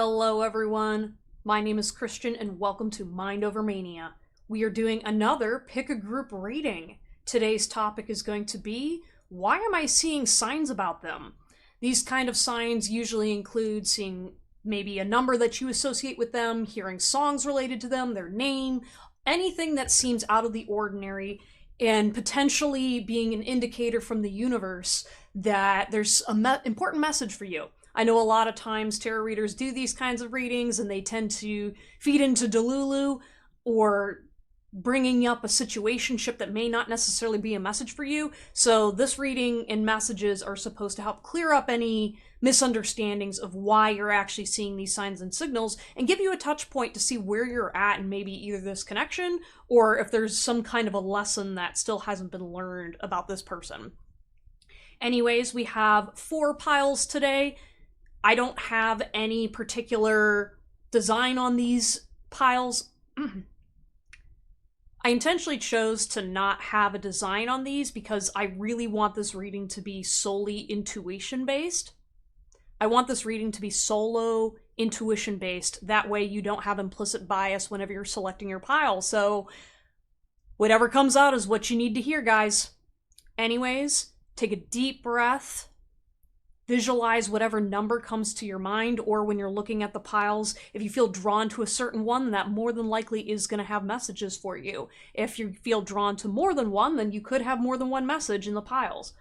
Hello everyone, my name is Christian and welcome to Mindovermania. We are doing another pick a group reading. Today's topic is going to be, why am I seeing signs about them? These kind of signs usually include seeing maybe a number that you associate with them, hearing songs related to them, their name, anything that seems out of the ordinary, and potentially being an indicator from the universe that there's an important message for you. I know a lot of times tarot readers do these kinds of readings and they tend to feed into Delulu or bringing up a situationship that may not necessarily be a message for you. So this reading and messages are supposed to help clear up any misunderstandings of why you're actually seeing these signs and signals and give you a touch point to see where you're at and maybe either this connection or if there's some kind of a lesson that still hasn't been learned about this person. Anyways, we have 4 piles today. I don't have any particular design on these piles. I intentionally chose to not have a design on these because I really want this reading to be solely intuition-based. I want this reading to be solo intuition-based. That way you don't have implicit bias whenever you're selecting your pile. So whatever comes out is what you need to hear, guys. Anyways, take a deep breath. Visualize whatever number comes to your mind, or when you're looking at the piles, if you feel drawn to a certain one, that more than likely is going to have messages for you. If you feel drawn to more than one, then you could have more than one message in the piles.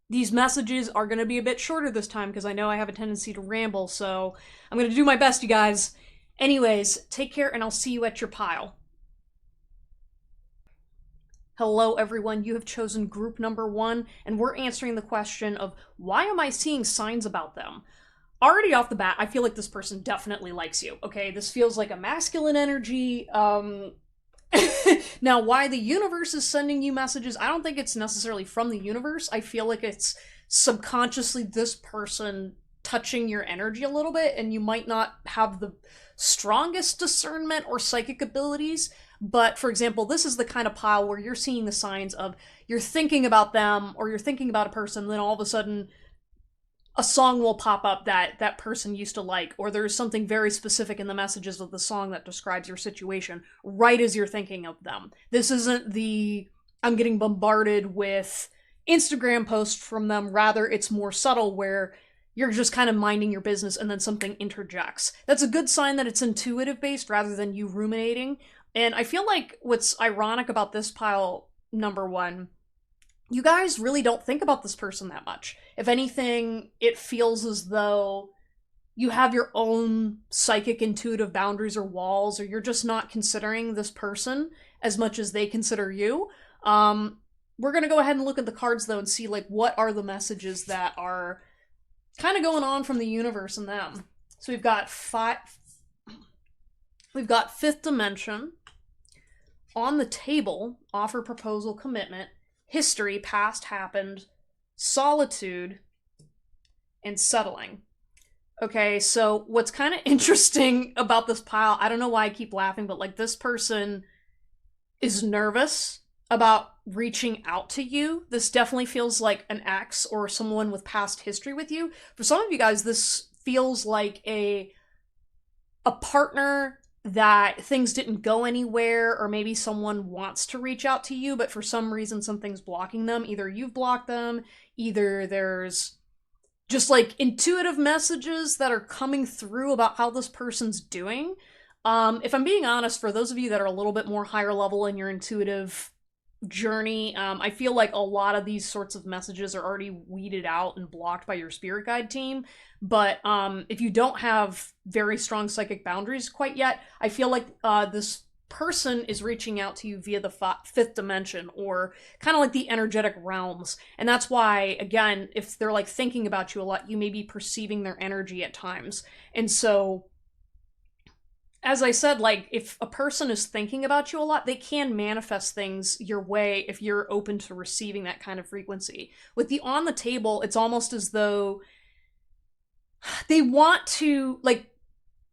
These messages are going to be a bit shorter this time because I know I have a tendency to ramble, so I'm going to do my best, you guys. Anyways, take care and I'll see you at your pile. Hello everyone, you have chosen group number 1, and we're answering the question of, why am I seeing signs about them? Already off the bat, I feel like this person definitely likes you, okay? This feels like a masculine energy. Now, why the universe is sending you messages, I don't think it's necessarily from the universe. I feel like it's subconsciously this person touching your energy a little bit, and you might not have the strongest discernment or psychic abilities. But, for example, this is the kind of pile where you're seeing the signs of you're thinking about them or you're thinking about a person, then all of a sudden a song will pop up that that person used to like, or there's something very specific in the messages of the song that describes your situation right as you're thinking of them. This isn't the I'm getting bombarded with Instagram posts from them. Rather, it's more subtle where you're just kind of minding your business and then something interjects. That's a good sign that it's intuitive based rather than you ruminating. And I feel like what's ironic about this pile number 1, you guys really don't think about this person that much. If anything, it feels as though you have your own psychic intuitive boundaries or walls, or you're just not considering this person as much as they consider you. We're going to go ahead and look at the cards though and see like what are the messages that are kind of going on from the universe and them. So we've got 5th dimension. On the table, offer, proposal, commitment, history, past, happened, solitude, and settling. Okay, so what's kind of interesting about this pile, I don't know why I keep laughing, but like this person is nervous about reaching out to you. This definitely feels like an ex or someone with past history with you. For some of you guys, this feels like a partner that things didn't go anywhere, or maybe someone wants to reach out to you, but for some reason something's blocking them. Either you've blocked them, either there's just like intuitive messages that are coming through about how this person's doing. If I'm being honest, for those of you that are a little bit more higher level in your intuitive journey, I feel like a lot of these sorts of messages are already weeded out and blocked by your spirit guide team. But if you don't have very strong psychic boundaries quite yet, I feel like this person is reaching out to you via the 5th dimension, or kind of like the energetic realms. And that's why, again, if they're like thinking about you a lot, you may be perceiving their energy at times. And so, as I said, like, if a person is thinking about you a lot, they can manifest things your way if you're open to receiving that kind of frequency. With the on the table, it's almost as though they want to, like,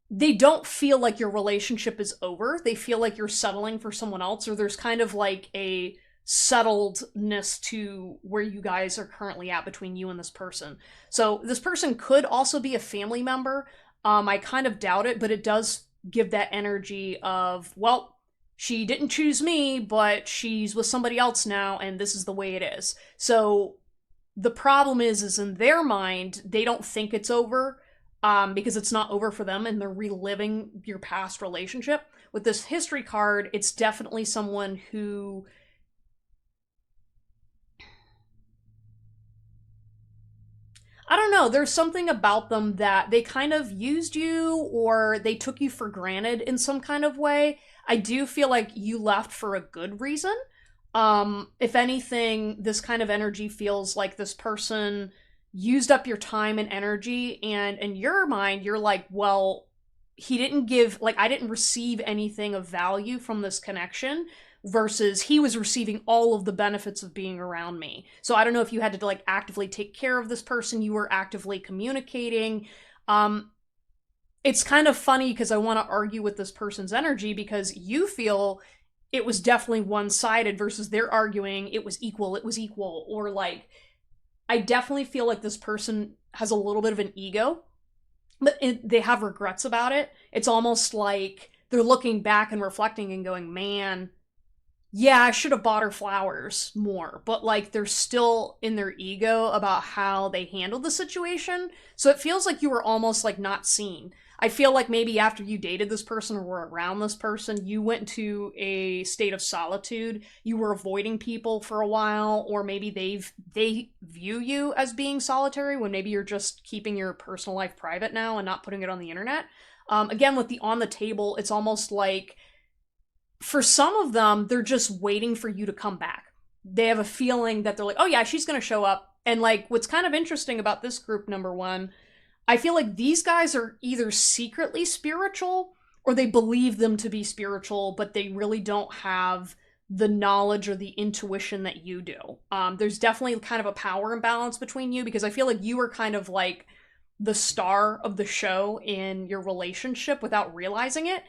they don't feel like your relationship is over. They feel like you're settling for someone else, or there's kind of like a settledness to where you guys are currently at between you and this person. So this person could also be a family member. I kind of doubt it, but it does give that energy of, well, she didn't choose me, but she's with somebody else now, and this is the way it is. So the problem is in their mind, they don't think it's over, because it's not over for them, and they're reliving your past relationship. With this history card, it's definitely someone who, I don't know, there's something about them that they kind of used you or they took you for granted in some kind of way. I do feel like you left for a good reason. If anything, this kind of energy feels like this person used up your time and energy, and in your mind, you're like, well, he didn't give, like, I didn't receive anything of value from this connection, versus he was receiving all of the benefits of being around me. So I don't know if you had to like actively take care of this person, you were actively communicating. Um it's kind of funny because I want to argue with this person's energy, because you feel it was definitely one-sided versus they're arguing it was equal, or like, I definitely feel like this person has a little bit of an ego, but they have regrets about it. It's almost like they're looking back and reflecting and going, man, yeah, I should have bought her flowers more. But like, they're still in their ego about how they handled the situation. So it feels like you were almost like not seen. I feel like maybe after you dated this person or were around this person, you went into a state of solitude. You were avoiding people for a while, or maybe they view you as being solitary when maybe you're just keeping your personal life private now and not putting it on the internet. Again, with the on the table, it's almost like for some of them, they're just waiting for you to come back. They have a feeling that they're like, oh yeah, she's gonna show up. And like, what's kind of interesting about this group number one, I feel like these guys are either secretly spiritual or they believe them to be spiritual, but they really don't have the knowledge or the intuition that you do. There's definitely kind of a power imbalance between you, because I feel like you were kind of like the star of the show in your relationship without realizing it.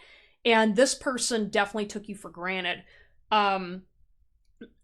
And this person definitely took you for granted. Um,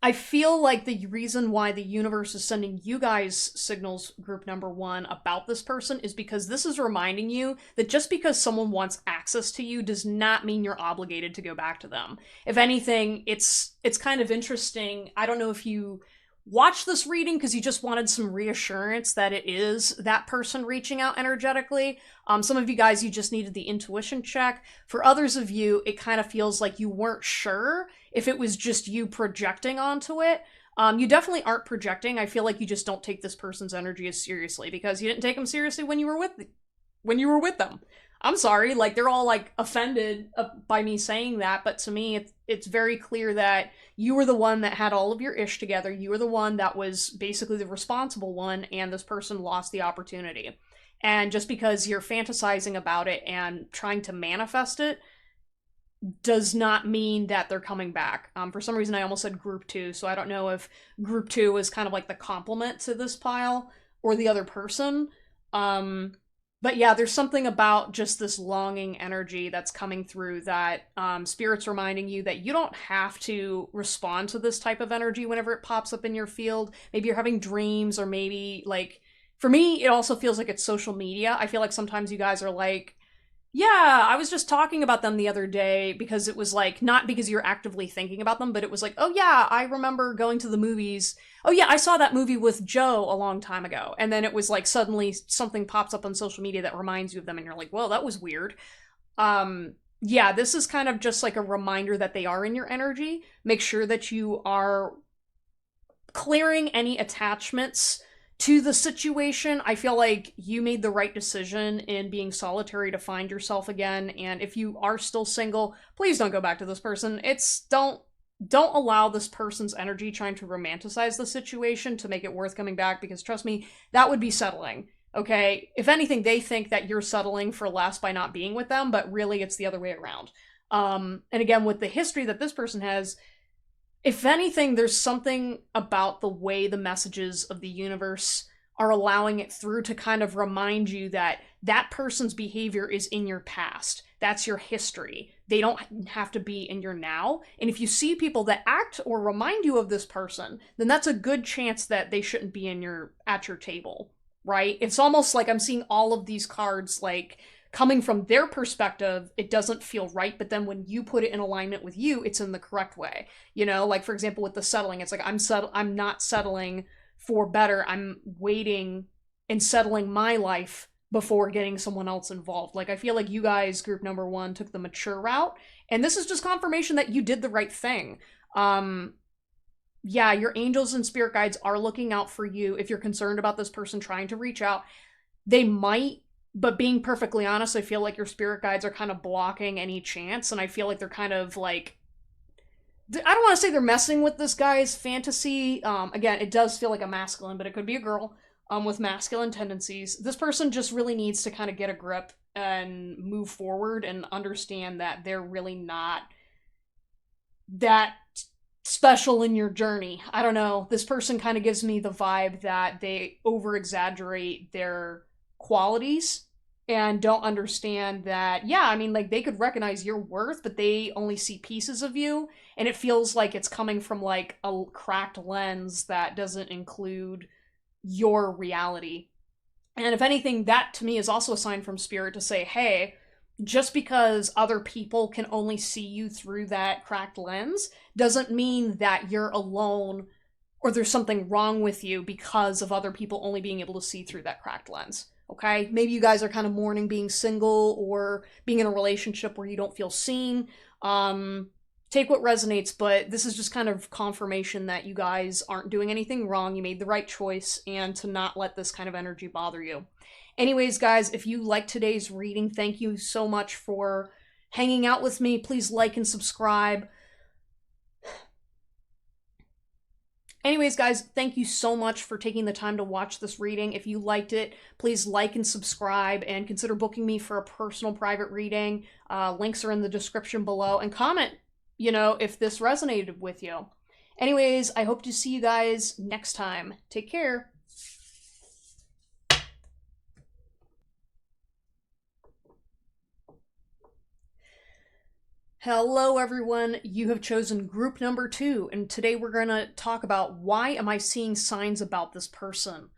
I feel like the reason why the universe is sending you guys signals, group number one, about this person is because this is reminding you that just because someone wants access to you does not mean you're obligated to go back to them. If anything, it's kind of interesting. I don't know if you watch this reading because you just wanted some reassurance that it is that person reaching out energetically. Some of you guys, you just needed the intuition check. For others of you, it kind of feels like you weren't sure if it was just you projecting onto it. You definitely aren't projecting. I feel like you just don't take this person's energy as seriously because you didn't take them seriously when you were with them. I'm sorry, like they're all like offended by me saying that, but to me it's very clear that you were the one that had all of your ish together. You were the one that was basically the responsible one, and this person lost the opportunity. And just because you're fantasizing about it and trying to manifest it does not mean that they're coming back. For some reason I almost said group two, so I don't know if group two is kind of like the complement to this pile or the other person. But yeah, there's something about just this longing energy that's coming through that Spirit's reminding you that you don't have to respond to this type of energy whenever it pops up in your field. Maybe you're having dreams, or maybe, like, for me, it also feels like it's social media. I feel like sometimes you guys are like, yeah, I was just talking about them the other day, because it was like, not because you're actively thinking about them, but it was like, oh yeah, I remember going to the movies. Oh yeah, I saw that movie with Joe a long time ago. And then it was like suddenly something pops up on social media that reminds you of them, and you're like, well, that was weird. Yeah, this is kind of just like a reminder that they are in your energy. Make sure that you are clearing any attachments to the situation. I feel like you made the right decision in being solitary to find yourself again, and if you are still single, please don't go back to this person. Don't allow this person's energy trying to romanticize the situation to make it worth coming back, because trust me, that would be settling. Okay? If anything, they think that you're settling for less by not being with them, but really it's the other way around. And again, with the history that this person has, if anything, there's something about the way the messages of the universe are allowing it through to kind of remind you that that person's behavior is in your past. That's your history. They don't have to be in your now. And if you see people that act or remind you of this person, then that's a good chance that they shouldn't be at your table, right? It's almost like I'm seeing all of these cards like coming from their perspective, it doesn't feel right, but then when you put it in alignment with you, it's in the correct way. You know, like for example with the settling, it's like I'm not settling for better. I'm waiting and settling my life before getting someone else involved. Like I feel like you guys, group number 1, took the mature route, and this is just confirmation that you did the right thing. Yeah, your angels and spirit guides are looking out for you. If you're concerned about this person trying to reach out, they might, but being perfectly honest, I feel like your spirit guides are kind of blocking any chance, and I feel like they're kind of like, I don't want to say they're messing with this guy's fantasy. Again, it does feel like a masculine, but it could be a girl with masculine tendencies. This person just really needs to kind of get a grip and move forward and understand that they're really not that special in your journey. I don't know. This person kind of gives me the vibe that they over-exaggerate their qualities and don't understand that, yeah, I mean, like, they could recognize your worth, but they only see pieces of you, and it feels like it's coming from, like, a cracked lens that doesn't include your reality. And if anything, that to me is also a sign from spirit to say, hey, just because other people can only see you through that cracked lens doesn't mean that you're alone or there's something wrong with you because of other people only being able to see through that cracked lens. Okay? Maybe you guys are kind of mourning being single or being in a relationship where you don't feel seen. Take what resonates, but this is just kind of confirmation that you guys aren't doing anything wrong. You made the right choice, and to not let this kind of energy bother you. Anyways, guys, if you liked today's reading, thank you so much for hanging out with me. Please like and subscribe. Anyways, guys, thank you so much for taking the time to watch this reading. If you liked it, please like and subscribe, and consider booking me for a personal private reading. Links are in the description below, and comment, you know, if this resonated with you. Anyways, I hope to see you guys next time. Take care. Hello everyone, you have chosen group number 2, and today we're going to talk about why am I seeing signs about this person.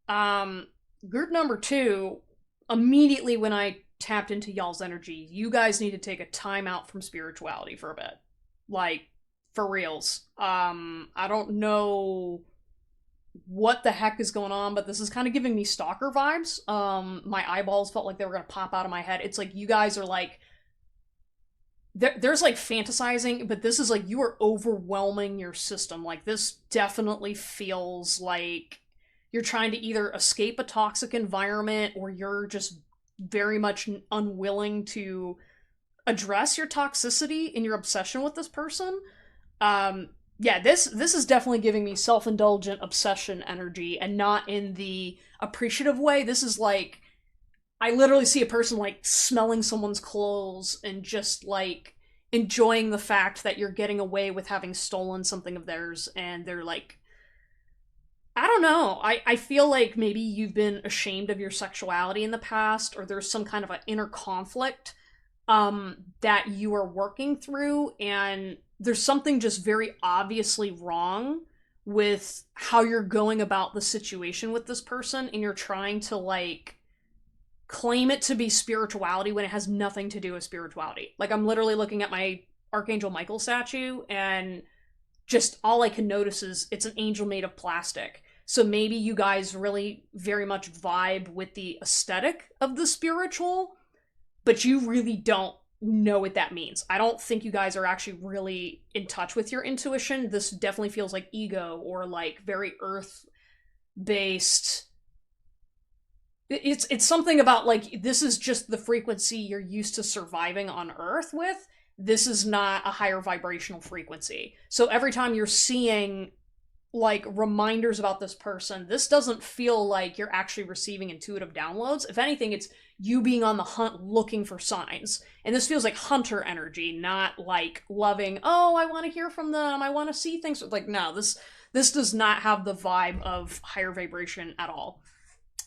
Group number 2, immediately when I tapped into y'all's energy, you guys need to take a time out from spirituality for a bit. Like, for reals. I don't know what the heck is going on, but this is kind of giving me stalker vibes. My eyeballs felt like they were going to pop out of my head. It's like you guys are like, there's like fantasizing, but this is like you are overwhelming your system. Like this definitely feels like you're trying to either escape a toxic environment or you're just very much unwilling to address your toxicity and your obsession with this person. Yeah, this is definitely giving me self-indulgent obsession energy, and not in the appreciative way. This is like, I literally see a person like smelling someone's clothes and just like enjoying the fact that you're getting away with having stolen something of theirs, and they're like, I don't know. I feel like maybe you've been ashamed of your sexuality in the past, or there's some kind of an inner conflict that you are working through, and there's something just very obviously wrong with how you're going about the situation with this person, and you're trying to like claim it to be spirituality when it has nothing to do with spirituality. Like, I'm literally looking at my Archangel Michael statue, and just all I can notice is it's an angel made of plastic. So maybe you guys really very much vibe with the aesthetic of the spiritual, but you really don't know what that means. I don't think you guys are actually really in touch with your intuition. This definitely feels like ego, or like very earth-based. It's something about like, this is just the frequency you're used to surviving on Earth with. This is not a higher vibrational frequency. So every time you're seeing like reminders about this person, this doesn't feel like you're actually receiving intuitive downloads. If anything, it's you being on the hunt looking for signs. And this feels like hunter energy, not like loving, oh, I want to hear from them, I want to see things. Like, no, this does not have the vibe of higher vibration at all.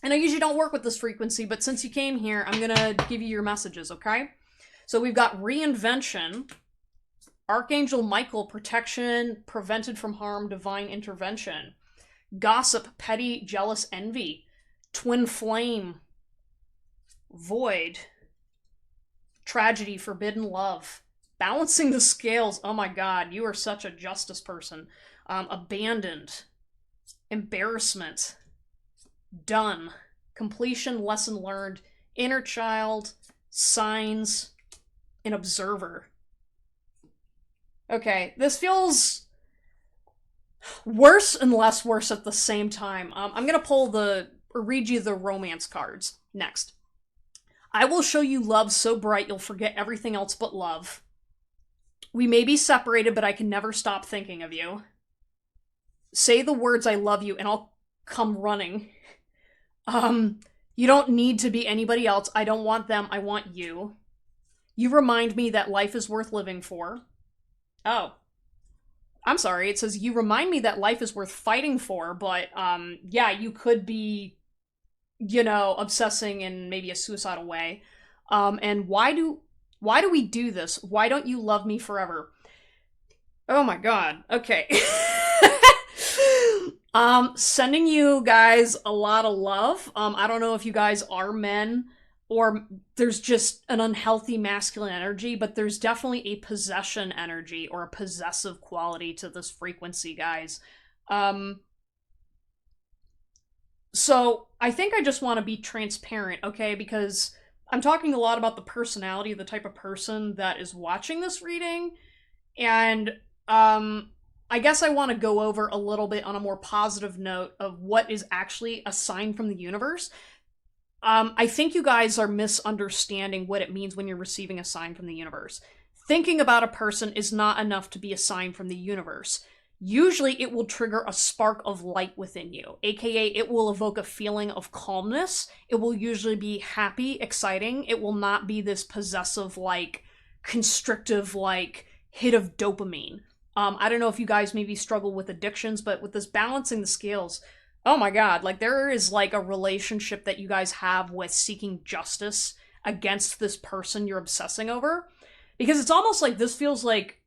And I usually don't work with this frequency, but since you came here, I'm gonna give you your messages, okay? So we've got reinvention, Archangel Michael, protection, prevented from harm, divine intervention, gossip, petty, jealous, envy, twin flame, void, Tragedy, forbidden love, balancing the scales. Oh my god, you are such a justice person. Abandoned, embarrassment, done, completion, lesson learned, inner child, signs, an observer. Okay, this feels worse and less worse at the same time. I'm gonna read you the romance cards next. I will show you love so bright you'll forget everything else but love. We may be separated, but I can never stop thinking of you. Say the words I love you and I'll come running. You don't need to be anybody else. I don't want them, I want you. You remind me that life is worth living for. Oh. I'm sorry, it says you remind me that life is worth fighting for, but, yeah, you could be, obsessing in maybe a suicidal way. And why do we do this? Why don't you love me forever? Oh my god, okay. Sending you guys a lot of love. I don't know if you guys are men, or there's just an unhealthy masculine energy, but there's definitely a possession energy or a possessive quality to this frequency, guys. So I think I just want to be transparent, okay? Because I'm talking a lot about the personality of the type of person that is watching this reading, and I guess I want to go over a little bit on a more positive note of what is actually a sign from the universe. I think you guys are misunderstanding what it means when you're receiving a sign from the universe. Thinking about a person is not enough to be a sign from the universe. Usually it will trigger a spark of light within you, aka it will evoke a feeling of calmness. It will usually be happy, exciting. It will not be this possessive, constrictive, hit of dopamine. I don't know if you guys maybe struggle with addictions, but with this balancing the scales, oh my god, there is a relationship that you guys have with seeking justice against this person you're obsessing over. Because it's almost like this feels like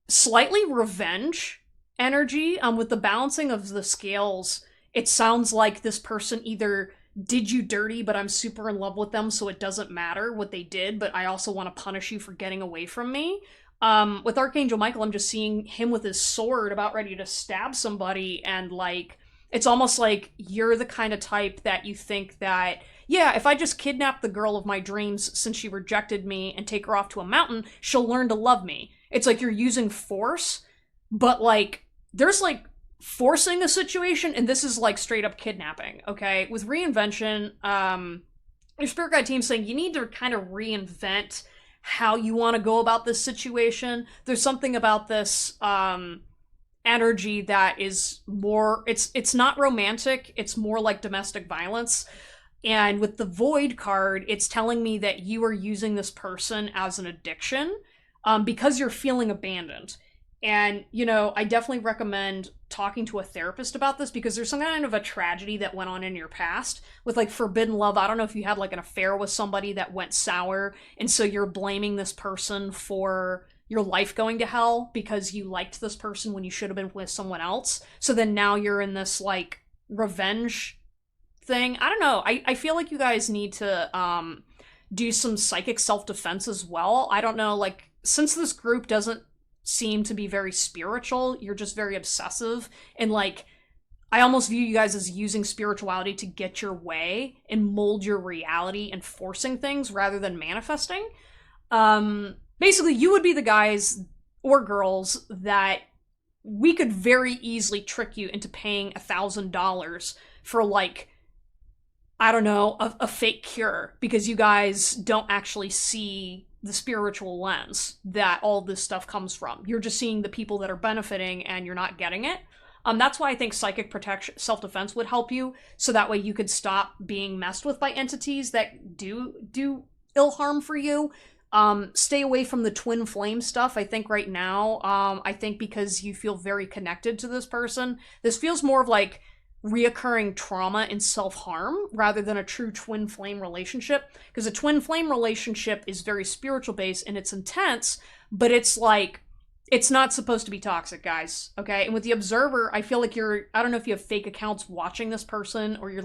slightly revenge energy. With the balancing of the scales, it sounds like this person either did you dirty, but I'm super in love with them, so it doesn't matter what they did, but I also want to punish you for getting away from me. With Archangel Michael, I'm just seeing him with his sword about ready to stab somebody, and it's almost like you're the kind of type that you think that, yeah, if I just kidnap the girl of my dreams since she rejected me and take her off to a mountain, she'll learn to love me. It's like you're using force, but there's forcing a situation, and this is straight up kidnapping, okay? With reinvention, your spirit guide team's saying you need to kind of reinvent how you want to go about this situation. There's something about this, energy that is more, it's not romantic, it's more like domestic violence. And with the Void card, it's telling me that you are using this person as an addiction, because you're feeling abandoned. And, I definitely recommend talking to a therapist about this, because there's some kind of a tragedy that went on in your past with forbidden love. I don't know if you had an affair with somebody that went sour, and so you're blaming this person for your life going to hell because you liked this person when you should have been with someone else. So then now you're in this revenge thing. I don't know. I feel like you guys need to do some psychic self-defense as well. I don't know, since this group doesn't seem to be very spiritual, you're just very obsessive, and I almost view you guys as using spirituality to get your way and mold your reality and forcing things rather than manifesting. Basically, you would be the guys or girls that we could very easily trick you into paying $1,000 for I don't know, a fake cure, because you guys don't actually see the spiritual lens that all this stuff comes from. You're just seeing the people that are benefiting, and you're not getting it. That's why I think psychic protection, self-defense would help you, so that way you could stop being messed with by entities that do ill harm for you. Stay away from the twin flame stuff, I think, right now. I think because you feel very connected to this person. This feels more of reoccurring trauma and self-harm rather than a true twin flame relationship, because a twin flame relationship is very spiritual based and it's intense, but it's it's not supposed to be toxic, guys, okay? And with the observer, I feel like I don't know if you have fake accounts watching this person, or you're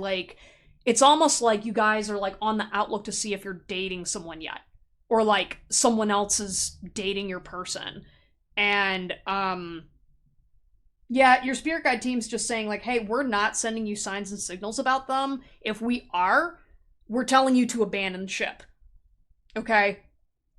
it's almost like you guys are on the outlook to see if you're dating someone yet. or like someone else is dating your person. And yeah, your spirit guide team's just saying like, hey, we're not sending you signs and signals about them. If we are, we're telling you to abandon ship. Okay?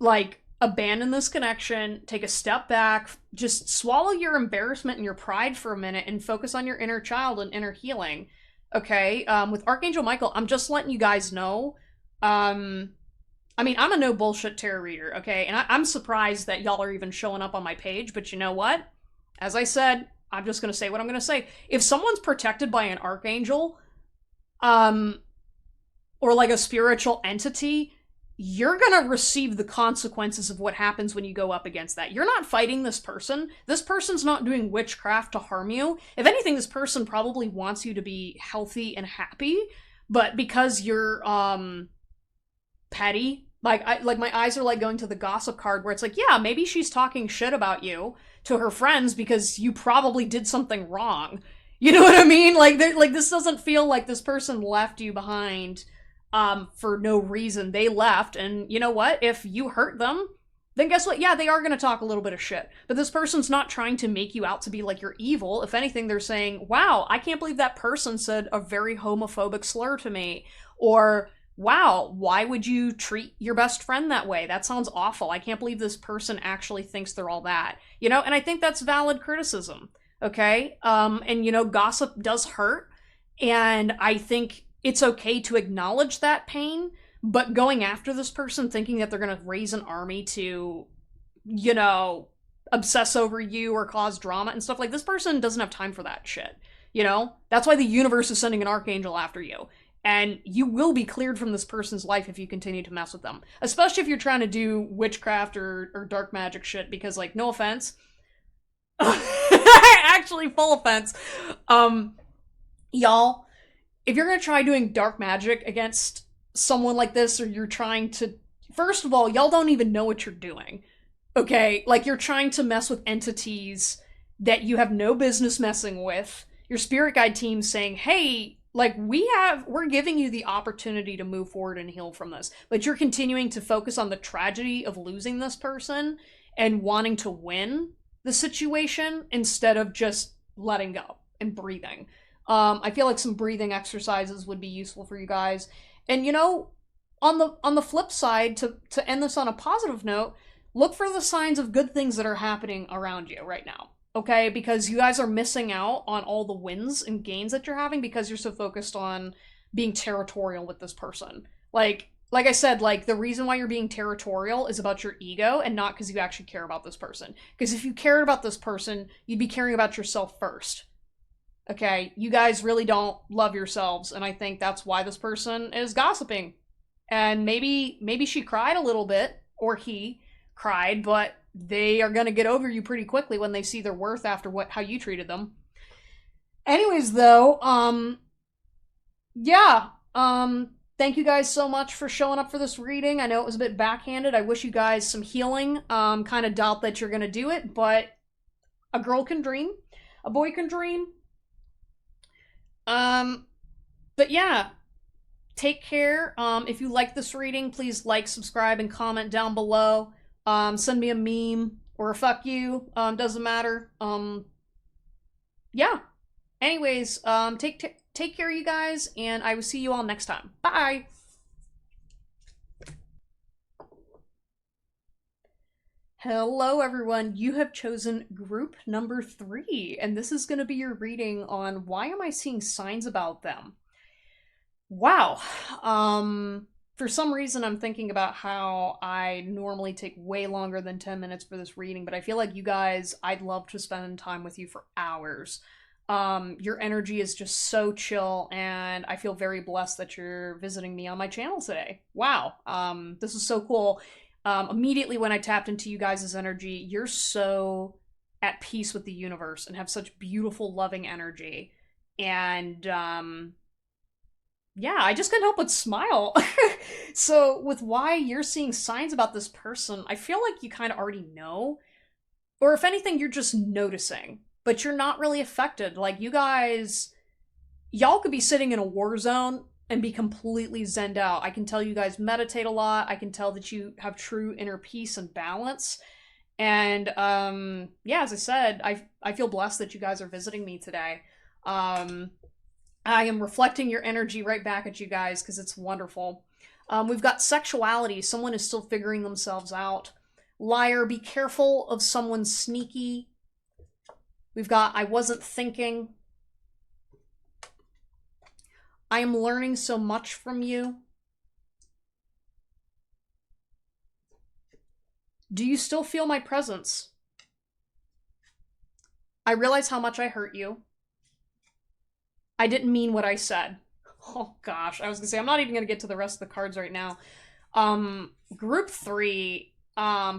Like, abandon this connection, take a step back, just swallow your embarrassment and your pride for a minute and focus on your inner child and inner healing. Okay? With Archangel Michael, I'm just letting you guys know. I mean, I'm a no bullshit tarot reader, okay? And I'm surprised that y'all are even showing up on my page, but you know what? As I said, I'm just gonna say what I'm gonna say. If someone's protected by an archangel, or like a spiritual entity, you're gonna receive the consequences of what happens when you go up against that. You're not fighting this person. This person's not doing witchcraft to harm you. If anything, this person probably wants you to be healthy and happy, but because you're, petty, like my eyes are like going to the gossip card where it's like, yeah, maybe she's talking shit about you to her friends because you probably did something wrong. You know what I mean? Like this doesn't feel like this person left you behind for no reason. They left, and you know what? If you hurt them, then guess what? Yeah, they are going to talk a little bit of shit. But this person's not trying to make you out to be like you're evil. If anything, they're saying, wow, I can't believe that person said a very homophobic slur to me. Or, wow, why would you treat your best friend that way? That sounds awful. I can't believe this person actually thinks they're all that. You know, and I think that's valid criticism, okay? And, you know, gossip does hurt, and I think it's okay to acknowledge that pain, but going after this person thinking that they're going to raise an army to, you know, obsess over you or cause drama and stuff, like, this person doesn't have time for that shit, you know? That's why the universe is sending an archangel after you. And you will be cleared from this person's life if you continue to mess with them. Especially if you're trying to do witchcraft or dark magic shit, because, like, no offense. Actually, full offense. Y'all, if you're gonna try doing dark magic against someone like this, or you're trying to... First of all, y'all don't even know what you're doing. Okay? Like, you're trying to mess with entities that you have no business messing with. Your spirit guide team's saying, hey... Like, we're giving you the opportunity to move forward and heal from this, but you're continuing to focus on the tragedy of losing this person and wanting to win the situation instead of just letting go and breathing. I feel like some breathing exercises would be useful for you guys. And, you know, on the flip side, to end this on a positive note, look for the signs of good things that are happening around you right now. Okay, because you guys are missing out on all the wins and gains that you're having because you're so focused on being territorial with this person. Like I said, like, the reason why you're being territorial is about your ego and not because you actually care about this person. Because if you cared about this person, you'd be caring about yourself first. Okay, you guys really don't love yourselves, and I think that's why this person is gossiping. And maybe she cried a little bit, or he cried, but they are gonna get over you pretty quickly when they see their worth after how you treated them. Anyways, though, yeah, thank you guys so much for showing up for this reading. I know it was a bit backhanded. I wish you guys some healing. Kind of doubt that you're gonna do it, but a girl can dream, a boy can dream. But yeah, take care. If you like this reading, please like, subscribe, and comment down below. Send me a meme or a fuck you. Doesn't matter. Yeah. Anyways, take care, you guys, and I will see you all next time. Bye! Hello, everyone. You have chosen group number 3, and this is going to be your reading on why am I seeing signs about them. Wow. For some reason, I'm thinking about how I normally take way longer than 10 minutes for this reading, but I feel like you guys, I'd love to spend time with you for hours. Your energy is just so chill, and I feel very blessed that you're visiting me on my channel today. Wow. This is so cool. Immediately when I tapped into you guys' energy, you're so at peace with the universe and have such beautiful, loving energy. And, yeah, I just couldn't help but smile. So, with why you're seeing signs about this person, I feel like you kind of already know. Or if anything, you're just noticing. But you're not really affected. Like, you guys... Y'all could be sitting in a war zone, and be completely zenned out. I can tell you guys meditate a lot. I can tell that you have true inner peace and balance. And yeah, as I said, I feel blessed that you guys are visiting me today. Um, I am reflecting your energy right back at you guys because it's wonderful. We've got sexuality. Someone is still figuring themselves out. Liar, be careful of someone sneaky. We've got I wasn't thinking. I am learning so much from you. Do you still feel my presence? I realize how much I hurt you. I didn't mean what I said. Oh gosh, I was gonna say I'm not even gonna get to the rest of the cards right now. Group 3,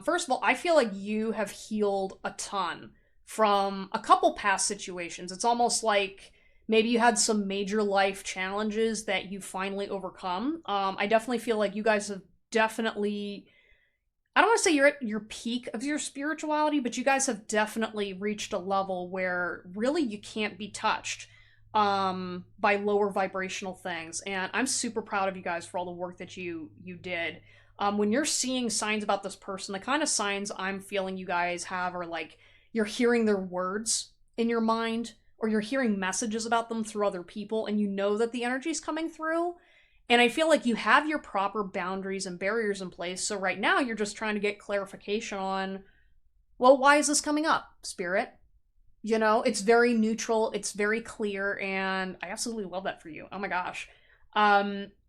first of all, I feel like you have healed a ton from a couple past situations. It's almost like maybe you had some major life challenges that you finally overcome. I definitely feel like you guys have definitely, I don't want to say you're at your peak of your spirituality, but you guys have definitely reached a level where really you can't be touched by lower vibrational things. And I'm super proud of you guys for all the work that you did. When you're seeing signs about this person, the kind of signs I'm feeling you guys have are like you're hearing their words in your mind, or you're hearing messages about them through other people, and you know that the energy's coming through. And I feel like you have your proper boundaries and barriers in place. So right now you're just trying to get clarification on, well, why is this coming up, Spirit? You know, it's very neutral, it's very clear, and I absolutely love that for you. Oh my gosh.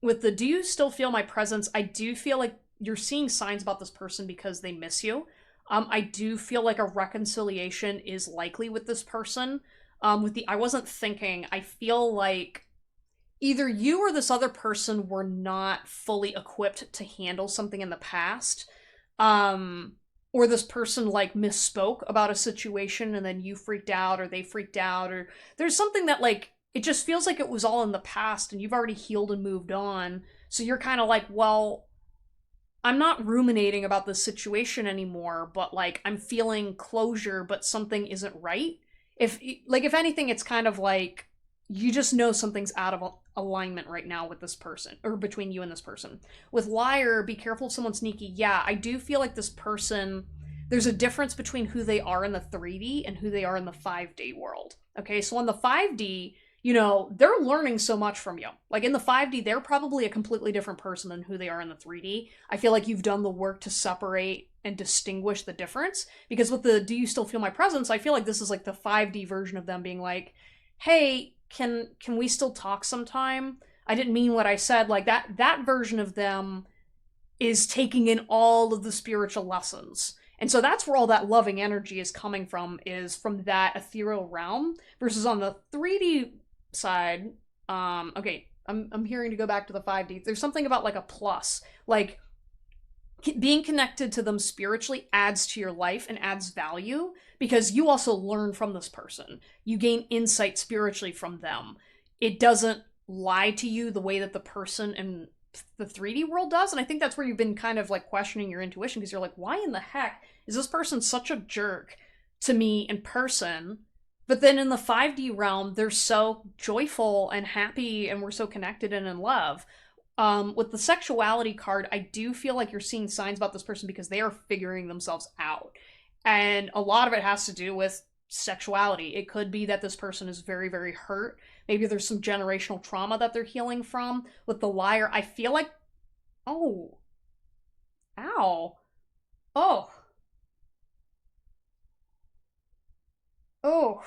With the do you still feel my presence, I do feel like you're seeing signs about this person because they miss you. I do feel like a reconciliation is likely with this person. With the I wasn't thinking, I feel like either you or this other person were not fully equipped to handle something in the past. Or this person like misspoke about a situation and then you freaked out or they freaked out, or there's something that like it just feels like it was all in the past and you've already healed and moved on. So you're kind of like, well, I'm not ruminating about this situation anymore, but like I'm feeling closure, but something isn't right. If anything, it's kind of like you just know something's out of alignment right now with this person, or between you and this person. With liar, be careful if someone's sneaky. Yeah, I do feel like this person, there's a difference between who they are in the 3D and who they are in the 5D world. Okay, so in the 5D, you know, they're learning so much from you. Like in the 5D, they're probably a completely different person than who they are in the 3D. I feel like you've done the work to separate and distinguish the difference. Because with the do you still feel my presence, I feel like this is like the 5D version of them being like, hey, can we still talk sometime? I didn't mean what I said. Like that version of them is taking in all of the spiritual lessons. And so that's where all that loving energy is coming from, is from that ethereal realm. Versus on the 3D side, okay, I'm hearing to go back to the 5D. There's something about like a plus. Like being connected to them spiritually adds to your life and adds value because you also learn from this person. You gain insight spiritually from them. It doesn't lie to you the way that the person in the 3D world does. And I think that's where you've been kind of like questioning your intuition, because you're like, why in the heck is this person such a jerk to me in person? But then in the 5D realm, they're so joyful and happy and we're so connected and in love. With the sexuality card, I do feel like you're seeing signs about this person because they are figuring themselves out. And a lot of it has to do with sexuality. It could be that this person is very, very hurt. Maybe there's some generational trauma that they're healing from. With the liar, I feel like, oh, ow, oh, oh.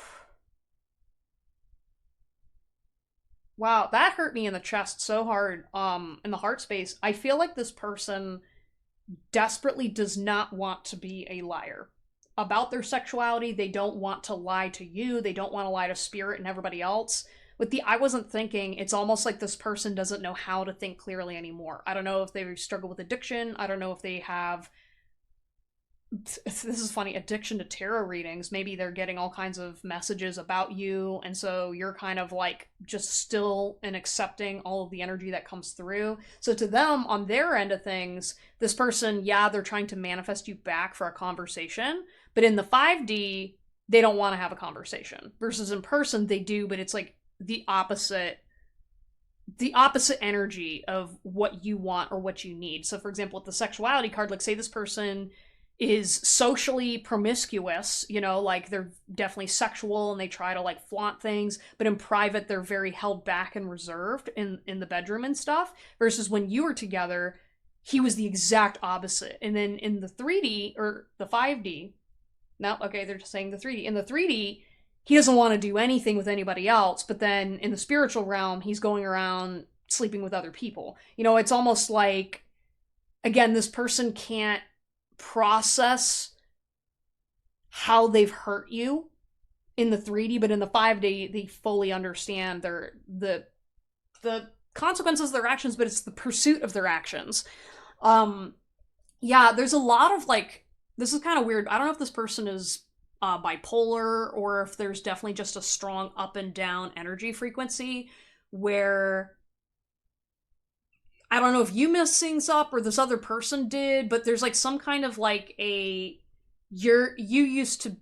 Wow, that hurt me in the chest so hard, in the heart space. I feel like this person desperately does not want to be a liar about their sexuality. They don't want to lie to you. They don't want to lie to spirit and everybody else. With the I wasn't thinking, it's almost like this person doesn't know how to think clearly anymore. I don't know if they struggle with addiction. I don't know if they have, this is funny, addiction to tarot readings. Maybe they're getting all kinds of messages about you, and so you're kind of like just still and accepting all of the energy that comes through. So to them, on their end of things, this person, yeah, they're trying to manifest you back for a conversation, but in the 5D, they don't want to have a conversation. Versus in person, they do, but it's like the opposite the opposite energy of what you want or what you need. So for example, with the sexuality card, like say this person is socially promiscuous, you know, like they're definitely sexual and they try to like flaunt things, but in private they're very held back and reserved in the bedroom and stuff, versus when you were together, he was the exact opposite. And then in the 3D or the 5D, no, okay, they're just saying the 3D. In the 3D, he doesn't want to do anything with anybody else, but then in the spiritual realm, he's going around sleeping with other people. You know, it's almost like, again, this person can't process how they've hurt you in the 3D, but in the 5D, they fully understand the consequences of their actions, but it's the pursuit of their actions. Yeah, there's a lot of like, this is kind of weird. I don't know if this person is bipolar or if there's definitely just a strong up and down energy frequency where I don't know if you messed things up or this other person did, but there's like some kind of like you used to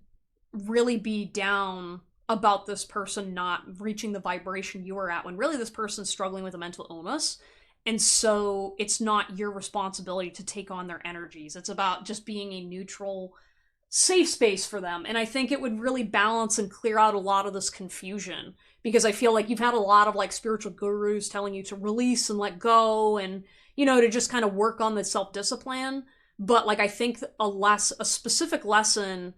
really be down about this person not reaching the vibration you were at, when really this person's struggling with a mental illness. And so it's not your responsibility to take on their energies. It's about just being a neutral, safe space for them. And I think it would really balance and clear out a lot of this confusion, because I feel like you've had a lot of like spiritual gurus telling you to release and let go and, you know, to just kind of work on the self-discipline. But like, I think a specific lesson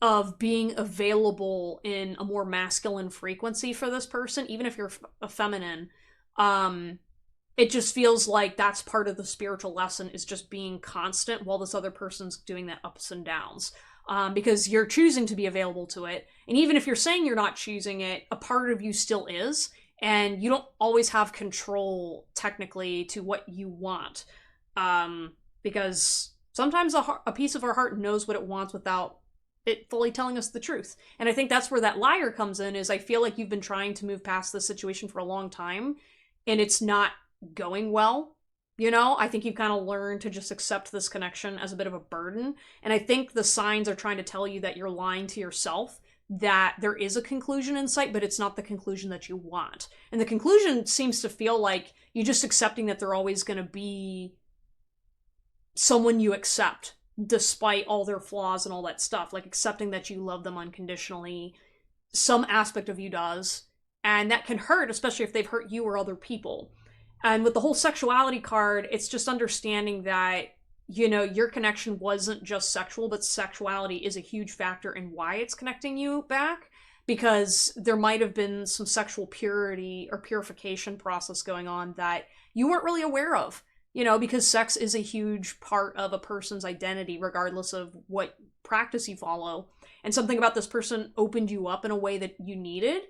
of being available in a more masculine frequency for this person, even if you're a feminine, it just feels like that's part of the spiritual lesson, is just being constant while this other person's doing that ups and downs. Because you're choosing to be available to it. And even if you're saying you're not choosing it, a part of you still is. And you don't always have control, technically, to what you want. Because sometimes a piece of our heart knows what it wants without it fully telling us the truth. And I think that's where that liar comes in, is I feel like you've been trying to move past this situation for a long time, and it's not going well. You know, I think you've kind of learned to just accept this connection as a bit of a burden. And I think the signs are trying to tell you that you're lying to yourself, that there is a conclusion in sight, but it's not the conclusion that you want. And the conclusion seems to feel like you just accepting that they're always going to be someone you accept, despite all their flaws and all that stuff. Like accepting that you love them unconditionally. Some aspect of you does. And that can hurt, especially if they've hurt you or other people. And with the whole sexuality card, it's just understanding that, you know, your connection wasn't just sexual, but sexuality is a huge factor in why it's connecting you back, because there might have been some sexual purity or purification process going on that you weren't really aware of, you know, because sex is a huge part of a person's identity, regardless of what practice you follow. And something about this person opened you up in a way that you needed.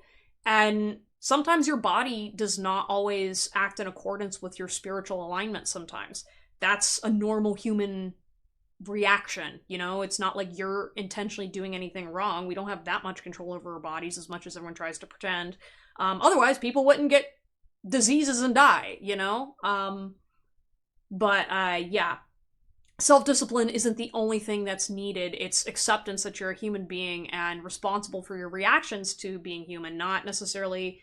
And sometimes your body does not always act in accordance with your spiritual alignment sometimes. That's a normal human reaction, you know? It's not like you're intentionally doing anything wrong. We don't have that much control over our bodies, as much as everyone tries to pretend. Otherwise, people wouldn't get diseases and die, you know? Yeah. Self-discipline isn't the only thing that's needed. It's acceptance that you're a human being and responsible for your reactions to being human, not necessarily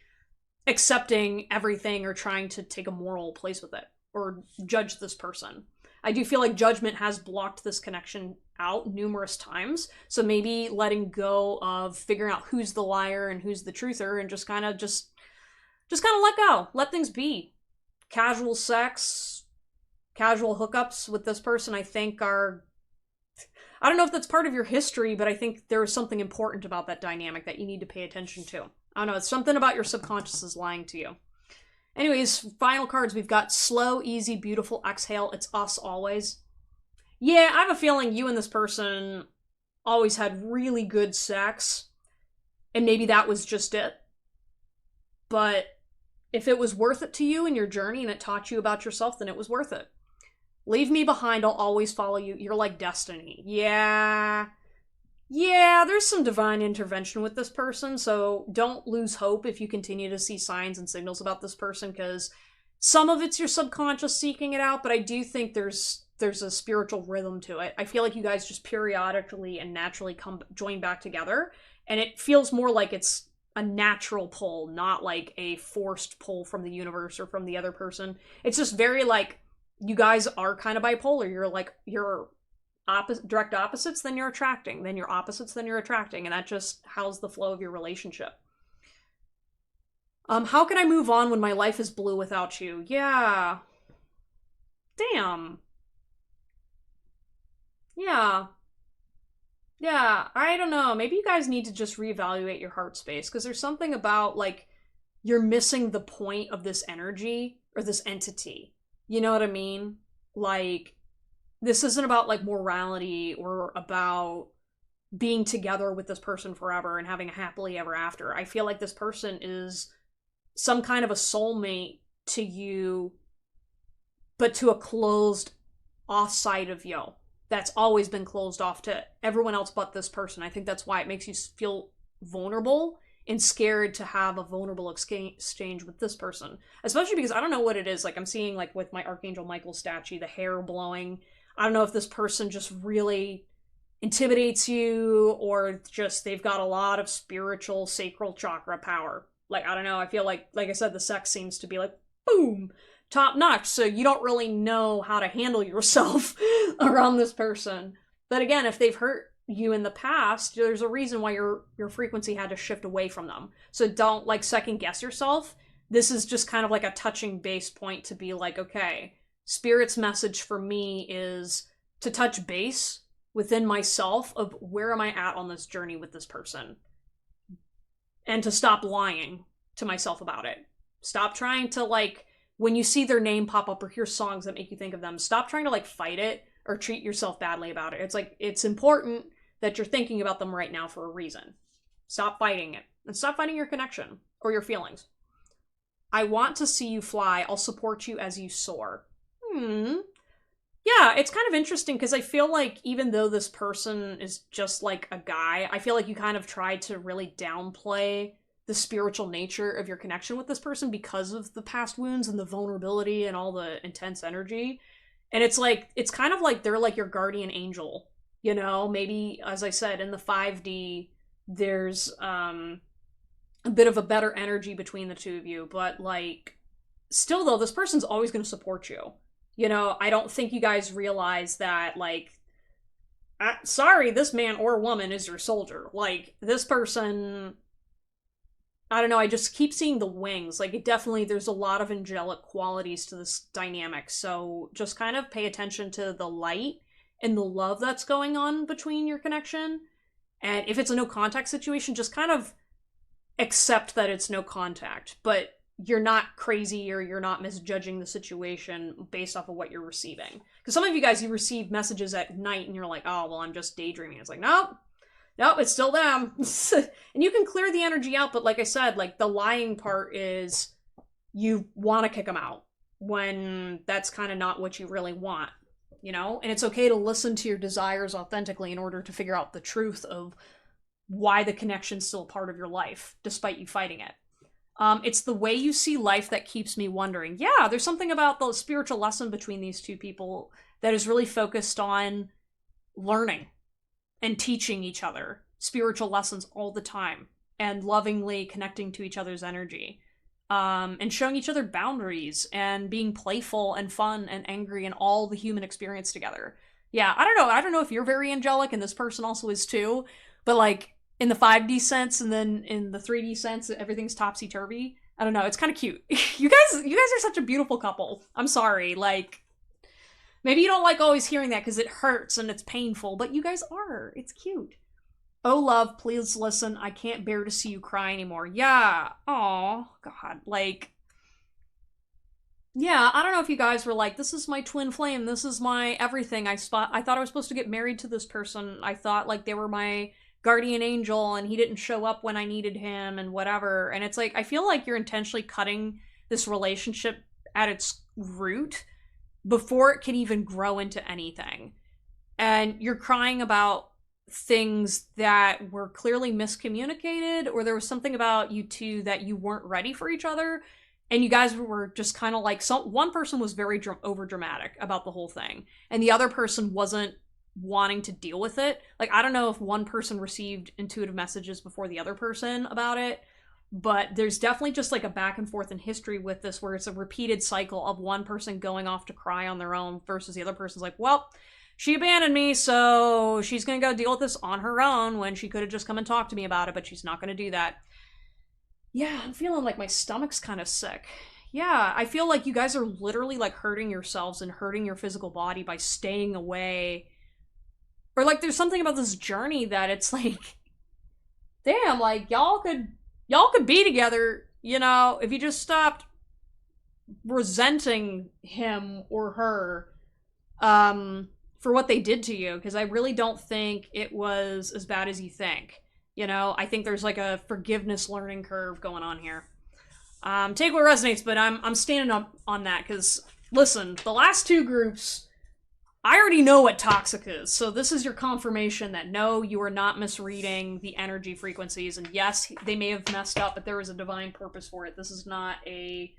accepting everything or trying to take a moral place with it or judge this person. I do feel like judgment has blocked this connection out numerous times. So maybe letting go of figuring out who's the liar and who's the truther, and just kind of let go. Let things be. Casual sex, casual hookups with this person, I think are, I don't know if that's part of your history, but I think there is something important about that dynamic that you need to pay attention to. I don't know, it's something about your subconscious is lying to you. Anyways, final cards, we've got slow, easy, beautiful, exhale. It's us always. Yeah, I have a feeling you and this person always had really good sex, and maybe that was just it. But if it was worth it to you in your journey and it taught you about yourself, then it was worth it. Leave me behind, I'll always follow you. You're like destiny. Yeah, there's some divine intervention with this person, so don't lose hope if you continue to see signs and signals about this person, because some of it's your subconscious seeking it out, but I do think there's a spiritual rhythm to it. I feel like you guys just periodically and naturally join back together, and it feels more like it's a natural pull, not like a forced pull from the universe or from the other person. It's just very like, you guys are kind of bipolar. You're like, you're direct opposites, then you're attracting. Then you're opposites, then you're attracting. And that just how's the flow of your relationship. How can I move on when my life is blue without you? Yeah. Damn. Yeah. Yeah, I don't know. Maybe you guys need to just reevaluate your heart space because there's something about like you're missing the point of this energy or this entity. You know what I mean? Like this isn't about like morality or about being together with this person forever and having a happily ever after. I feel like this person is some kind of a soulmate to you, but to a closed off side of you that's always been closed off to everyone else but this person. I think that's why it makes you feel vulnerable and scared to have a vulnerable exchange with this person. Especially because I don't know what it is. Like I'm seeing like with my Archangel Michael statue, the hair blowing. I don't know if this person just really intimidates you or just they've got a lot of spiritual sacral chakra power. Like, I don't know. I feel like I said, the sex seems to be like, boom, top notch, so you don't really know how to handle yourself around this person. But again, if they've hurt you in the past, there's a reason why your frequency had to shift away from them. So don't like second guess yourself. This is just kind of like a touching base point to be like, okay, Spirit's message for me is to touch base within myself of where am I at on this journey with this person, and to stop lying to myself about it. Stop trying to like, when you see their name pop up or hear songs that make you think of them, stop trying to like fight it or treat yourself badly about it. It's like, it's important that you're thinking about them right now for a reason. Stop fighting it and stop fighting your connection or your feelings. I want to see you fly. I'll support you as you soar. Yeah, it's kind of interesting because I feel like even though this person is just like a guy, I feel like you kind of tried to really downplay the spiritual nature of your connection with this person because of the past wounds and the vulnerability and all the intense energy. And it's like, it's kind of like they're like your guardian angel, you know? Maybe, as I said, in the 5D, there's a bit of a better energy between the two of you, but like, still though, this person's always going to support you. You know, I don't think you guys realize that, like, sorry, this man or woman is your soldier. Like, this person, I don't know, I just keep seeing the wings. Like, it definitely, there's a lot of angelic qualities to this dynamic. So just kind of pay attention to the light and the love that's going on between your connection. And if it's a no contact situation, just kind of accept that it's no contact. But you're not crazy or you're not misjudging the situation based off of what you're receiving. Because some of you guys, you receive messages at night and you're like, oh, well, I'm just daydreaming. It's like, nope, it's still them. And you can clear the energy out, but like I said, like the lying part is you want to kick them out when that's kind of not what you really want, you know? And it's okay to listen to your desires authentically in order to figure out the truth of why the connection's still a part of your life, despite you fighting it. It's the way you see life that keeps me wondering. Yeah, there's something about the spiritual lesson between these two people that is really focused on learning and teaching each other spiritual lessons all the time and lovingly connecting to each other's energy, and showing each other boundaries and being playful and fun and angry and all the human experience together. Yeah, I don't know if you're very angelic and this person also is too, but like, in the 5D sense and then in the 3D sense, everything's topsy-turvy. I don't know, it's kind of cute. You guys are such a beautiful couple. I'm sorry, like, maybe you don't like always hearing that because it hurts and it's painful, but you guys are. It's cute. Oh, love, please listen. I can't bear to see you cry anymore. Yeah. Oh, God. Like, yeah, I don't know if you guys were like, this is my twin flame. This is my everything. I thought I was supposed to get married to this person. I thought, like, they were my guardian angel and he didn't show up when I needed him and whatever. And it's like, I feel like you're intentionally cutting this relationship at its root before it can even grow into anything. And you're crying about things that were clearly miscommunicated, or there was something about you two that you weren't ready for each other. And you guys were just kind of like, one person was very over dramatic about the whole thing, and the other person wasn't wanting to deal with it. Like, I don't know if one person received intuitive messages before the other person about it, but there's definitely just like a back and forth in history with this where it's a repeated cycle of one person going off to cry on their own versus the other person's like, well, she abandoned me, so she's gonna go deal with this on her own when she could have just come and talked to me about it, but she's not gonna do that. Yeah, I'm feeling like my stomach's kind of sick. Yeah, I feel like you guys are literally like hurting yourselves and hurting your physical body by staying away. Or like there's something about this journey that it's like, damn, like y'all could be together, you know, if you just stopped resenting him or her for what they did to you, because I really don't think it was as bad as you think. You know, I think there's like a forgiveness learning curve going on here. Take what resonates, but I'm standing up on that because, listen, the last two groups, I already know what toxic is, so this is your confirmation that no, you are not misreading the energy frequencies, and yes, they may have messed up, but there is a divine purpose for it. This is not a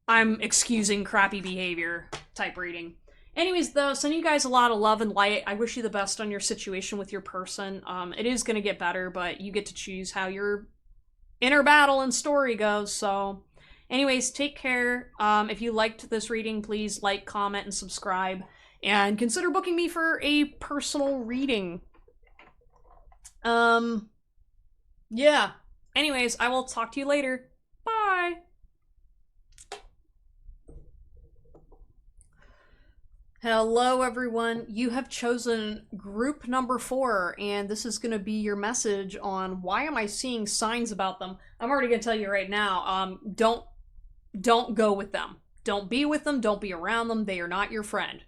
I'm excusing crappy behavior type reading. Anyways, though, sending you guys a lot of love and light. I wish you the best on your situation with your person. It is going to get better, but you get to choose how your inner battle and story goes. So, anyways, take care. If you liked this reading, please like, comment, and subscribe. And consider booking me for a personal reading. Yeah. Anyways, I will talk to you later. Bye! Hello everyone, you have chosen group number 4, and this is going to be your message on why am I seeing signs about them. I'm already going to tell you right now, don't go with them. Don't be with them, don't be around them, they are not your friend.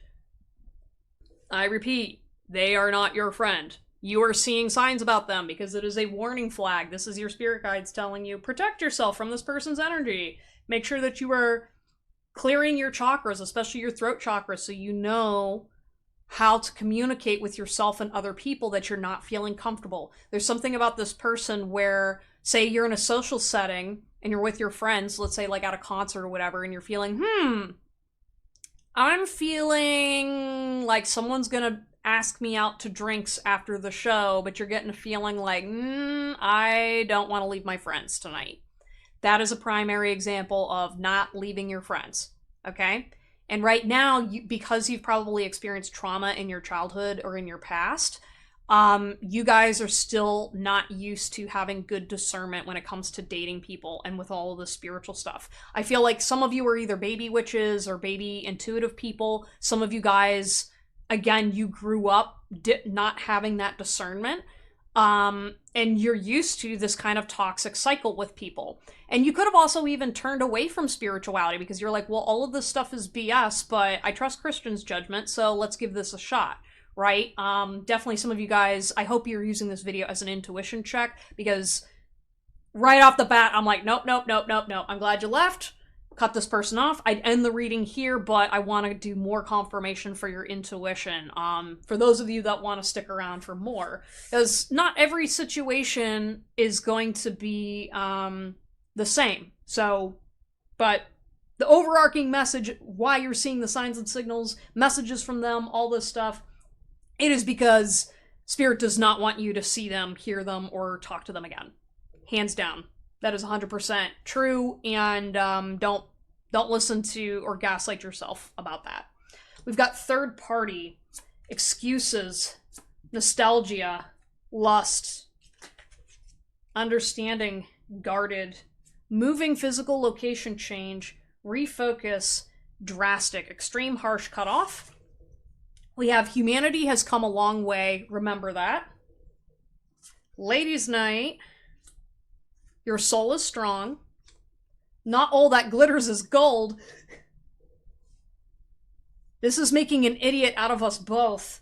I repeat, they are not your friend. You are seeing signs about them because it is a warning flag. This is your spirit guides telling you, protect yourself from this person's energy. Make sure that you are clearing your chakras, especially your throat chakra, so you know how to communicate with yourself and other people that you're not feeling comfortable. There's something about this person where, say you're in a social setting and you're with your friends, let's say like at a concert or whatever, and you're feeling, I'm feeling like someone's gonna ask me out to drinks after the show, but you're getting a feeling like, I don't want to leave my friends tonight. That is a primary example of not leaving your friends, okay? And right now, because you've probably experienced trauma in your childhood or in your past, you guys are still not used to having good discernment when it comes to dating people and with all of the spiritual stuff. I feel like some of you are either baby witches or baby intuitive people. Some of you guys, again, you grew up not having that discernment. And you're used to this kind of toxic cycle with people. And you could have also even turned away from spirituality because you're like, well, all of this stuff is BS, but I trust Christians' judgment, so let's give this a shot, right? Definitely some of you guys, I hope you're using this video as an intuition check because right off the bat, I'm like, nope. I'm glad you left. Cut this person off. I'd end the reading here, but I want to do more confirmation for your intuition. For those of you that want to stick around for more, because not every situation is going to be the same. So, but the overarching message, why you're seeing the signs and signals, messages from them, all this stuff, it is because Spirit does not want you to see them, hear them, or talk to them again. Hands down. That is 100% true, and don't listen to or gaslight yourself about that. We've got third party, excuses, nostalgia, lust, understanding, guarded, moving physical location change, refocus, drastic, extreme, harsh, cutoff. We have humanity has come a long way, remember that. Ladies' night. Your soul is strong. Not all that glitters is gold. This is making an idiot out of us both.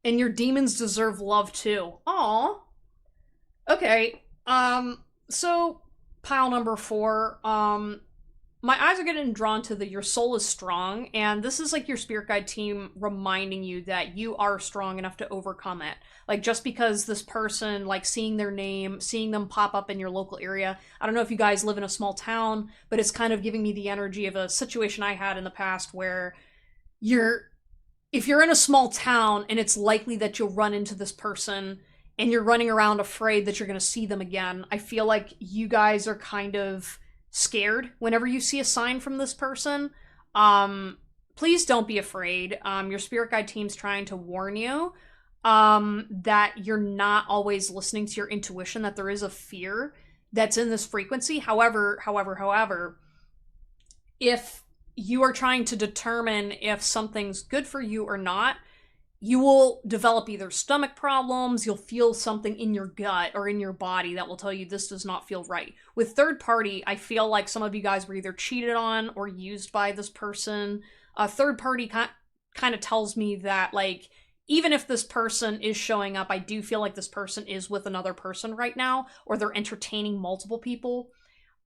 And your demons deserve love too. Aww. Okay, so pile number 4, my eyes are getting drawn to the your soul is strong, and this is like your spirit guide team reminding you that you are strong enough to overcome it. Like, just because this person, like, seeing their name, seeing them pop up in your local area, I don't know if you guys live in a small town, but it's kind of giving me the energy of a situation I had in the past where if you're in a small town and it's likely that you'll run into this person and you're running around afraid that you're going to see them again. I feel like you guys are kind of scared whenever you see a sign from this person. Please don't be afraid. Your spirit guide team's trying to warn you that you're not always listening to your intuition, that there is a fear that's in this frequency. However, if you are trying to determine if something's good for you or not, you will develop either stomach problems, you'll feel something in your gut or in your body that will tell you this does not feel right. With third party, I feel like some of you guys were either cheated on or used by this person. Third party kind of tells me that, like, even if this person is showing up, I do feel like this person is with another person right now, or they're entertaining multiple people.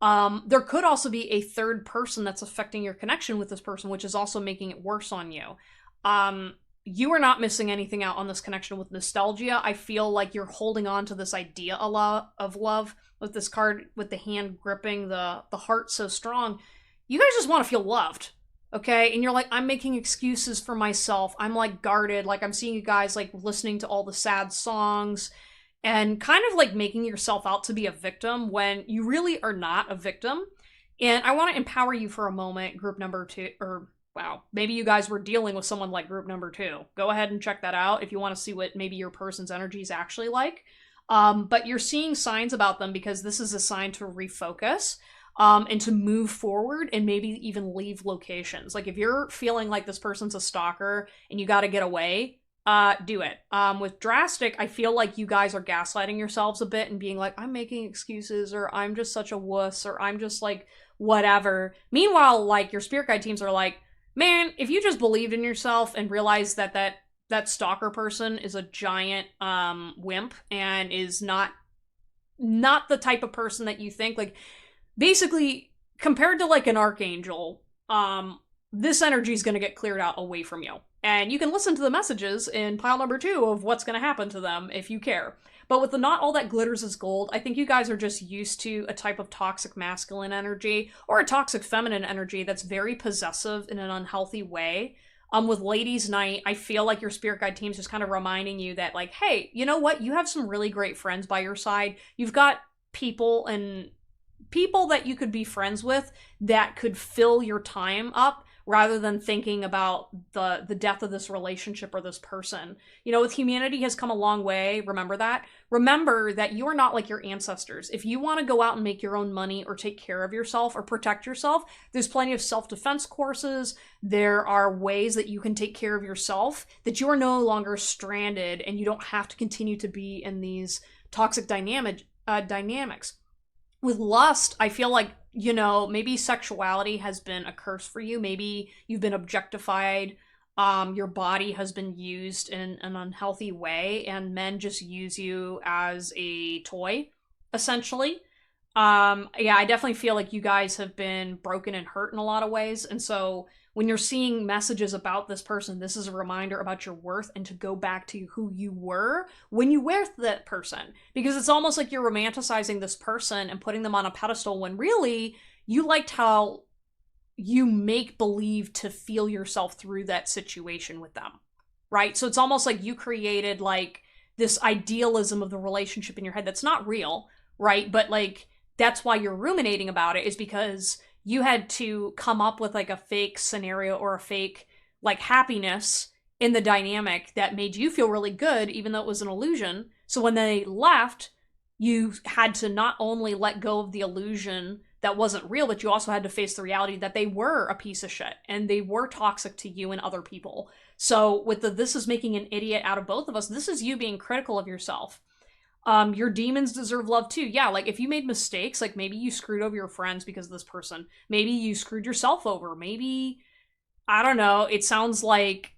There could also be a third person that's affecting your connection with this person, which is also making it worse on you. You are not missing anything out on this connection with nostalgia. I feel like you're holding on to this idea of love with this card, with the hand gripping the heart so strong. You guys just want to feel loved, okay? And you're like, I'm making excuses for myself. I'm like guarded. Like I'm seeing you guys like listening to all the sad songs and kind of like making yourself out to be a victim when you really are not a victim. And I want to empower you for a moment, group number 2, or wow, maybe you guys were dealing with someone like group number 2. Go ahead and check that out if you want to see what maybe your person's energy is actually like. But you're seeing signs about them because this is a sign to refocus and to move forward and maybe even leave locations. Like if you're feeling like this person's a stalker and you got to get away, do it. With drastic, I feel like you guys are gaslighting yourselves a bit and being like, I'm making excuses, or I'm just such a wuss, or I'm just like whatever. Meanwhile, like your spirit guide teams are like, man, if you just believed in yourself and realized that stalker person is a giant wimp and is not the type of person that you think, like basically compared to like an archangel, this energy is going to get cleared out away from you. And you can listen to the messages in pile number 2 of what's going to happen to them if you care. But with the not all that glitters is gold, I think you guys are just used to a type of toxic masculine energy or a toxic feminine energy that's very possessive in an unhealthy way. With Ladies' Night, I feel like your spirit guide team's just kind of reminding you that, like, hey, you know what? You have some really great friends by your side. You've got people that you could be friends with that could fill your time up, rather than thinking about the death of this relationship or this person. You know, with humanity has come a long way. Remember that. Remember that you are not like your ancestors. If you want to go out and make your own money or take care of yourself or protect yourself, there's plenty of self-defense courses. There are ways that you can take care of yourself, that you are no longer stranded and you don't have to continue to be in these toxic dynamics. With lust, I feel like, you know, maybe sexuality has been a curse for you. Maybe you've been objectified. Your body has been used in an unhealthy way, and men just use you as a toy, essentially. Yeah, I definitely feel like you guys have been broken and hurt in a lot of ways. And so when you're seeing messages about this person, this is a reminder about your worth and to go back to who you were when you were that person. Because it's almost like you're romanticizing this person and putting them on a pedestal when really you liked how you make believe to feel yourself through that situation with them, right? So it's almost like you created like this idealism of the relationship in your head that's not real, right? But like that's why you're ruminating about it, is because you had to come up with like a fake scenario or a fake like happiness in the dynamic that made you feel really good, even though it was an illusion. So when they left, you had to not only let go of the illusion that wasn't real, but you also had to face the reality that they were a piece of shit and they were toxic to you and other people. So with this is making an idiot out of both of us, this is you being critical of yourself. Your demons deserve love too. Yeah, like if you made mistakes, like maybe you screwed over your friends because of this person. Maybe you screwed yourself over. Maybe, I don't know, it sounds like,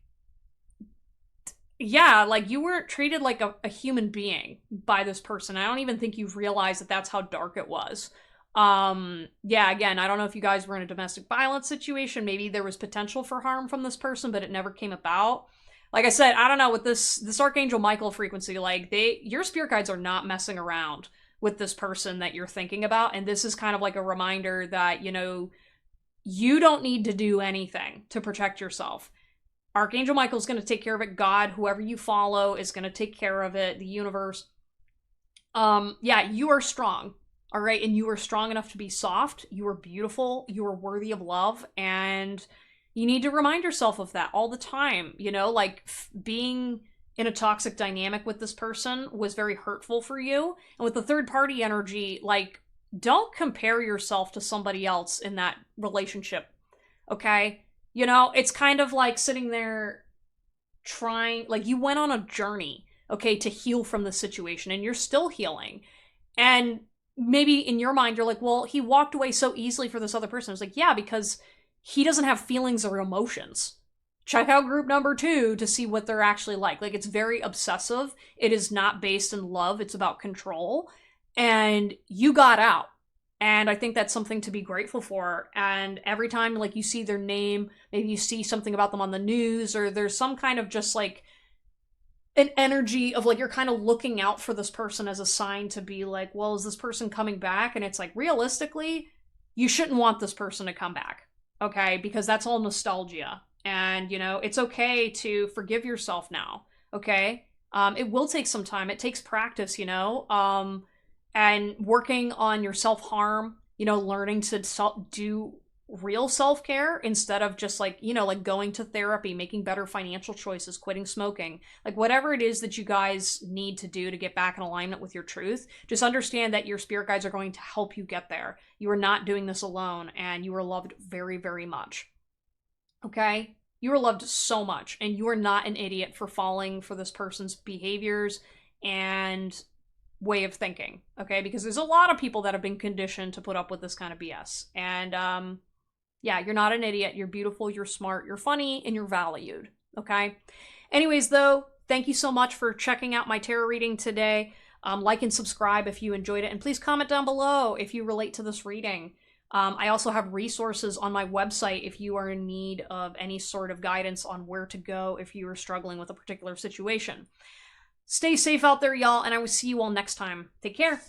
yeah, like you weren't treated like a human being by this person. I don't even think you've realized that that's how dark it was. Yeah, again, I don't know if you guys were in a domestic violence situation. Maybe there was potential for harm from this person, but it never came about. Like I said, I don't know, with this Archangel Michael frequency, like your spirit guides are not messing around with this person that you're thinking about. And this is kind of like a reminder that, you know, you don't need to do anything to protect yourself. Archangel Michael's going to take care of it. God, whoever you follow, is going to take care of it. The universe, Yeah, you are strong. All right, and you are strong enough to be soft. You are beautiful. You are worthy of love, and you need to remind yourself of that all the time. You know, like being in a toxic dynamic with this person was very hurtful for you. And with the third party energy, like, don't compare yourself to somebody else in that relationship. Okay? You know, it's kind of like sitting there trying, like, you went on a journey, okay, to heal from the situation, and you're still healing. And maybe in your mind, you're like, well, he walked away so easily for this other person. It's like, yeah, because he doesn't have feelings or emotions. Check out group number 2 to see what they're actually like. Like, it's very obsessive. It is not based in love, it's about control. And you got out. And I think that's something to be grateful for. And every time, like, you see their name, maybe you see something about them on the news, or there's some kind of just like an energy of like you're kind of looking out for this person as a sign to be like, well, is this person coming back? And it's like, realistically, you shouldn't want this person to come back, okay? Because that's all nostalgia. And, you know, it's okay to forgive yourself now, okay? It will take some time. It takes practice, you know? And working on your self-harm, you know, learning to do real self-care instead of just like, you know, like going to therapy, making better financial choices, quitting smoking, like whatever it is that you guys need to do to get back in alignment with your truth. Just understand that your spirit guides are going to help you get there. You are not doing this alone, and you are loved very, very much. Okay? You are loved so much, and you are not an idiot for falling for this person's behaviors and way of thinking, okay? Because there's a lot of people that have been conditioned to put up with this kind of BS. And yeah, you're not an idiot. You're beautiful, you're smart, you're funny, and you're valued, okay? Anyways, though, thank you so much for checking out my tarot reading today. Like and subscribe if you enjoyed it, and please comment down below if you relate to this reading. I also have resources on my website if you are in need of any sort of guidance on where to go if you are struggling with a particular situation. Stay safe out there, y'all, and I will see you all next time. Take care.